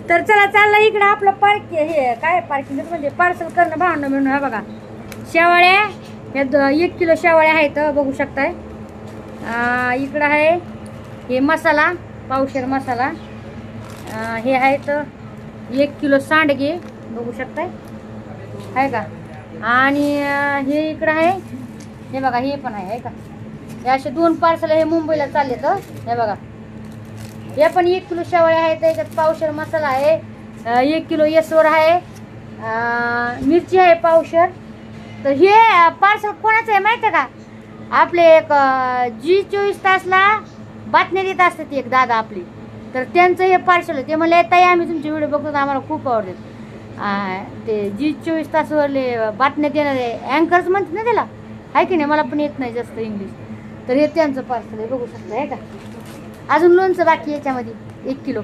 तर चला चालला इकडं आपलं पार्क हे काय पार्किंग म्हणजे पार्सल करणं भावना म्हणून. हा बघा शेवाळ्या, या 1 किलो शेवाळ्या आहेत बघू शकताय. इकडं आहे हे मसाला, पावशेर मसाला. हे आहेत 1 किलो सांडगे बघू शकताय आहे का. आणि हे इकडं आहे, हे बघा हे पण आहे का. हे असे 2 पार्सल हे मुंबईला चालले तर हे बघा. हे पण 1 किलो शेवाळ्या आहेत, त्याच्यात पावशेर मसाला आहे, 1 किलो येसवर आहे, मिरची आहे पावशेर. तर हे पार्सल कोणाचं आहे माहिती आहे का. आपले एक जी24 तासला बातम्या देत असतात एक दादा आपली, तर त्यांचं हे पार्सल आहे. ते म्हणले ताई आम्ही तुमचे व्हिडिओ बघतो, आम्हाला खूप आवडतात. ते जी24 तासवरले बातम्या देणारे अँकर्स म्हणतात ना त्याला, आहे की नाही. मला पण येत नाही जास्त इंग्लिश. तर हे त्यांचं पार्सल आहे बघू शकता आहे का. अजून लोणचं बाकी याच्यामध्ये 1 किलो.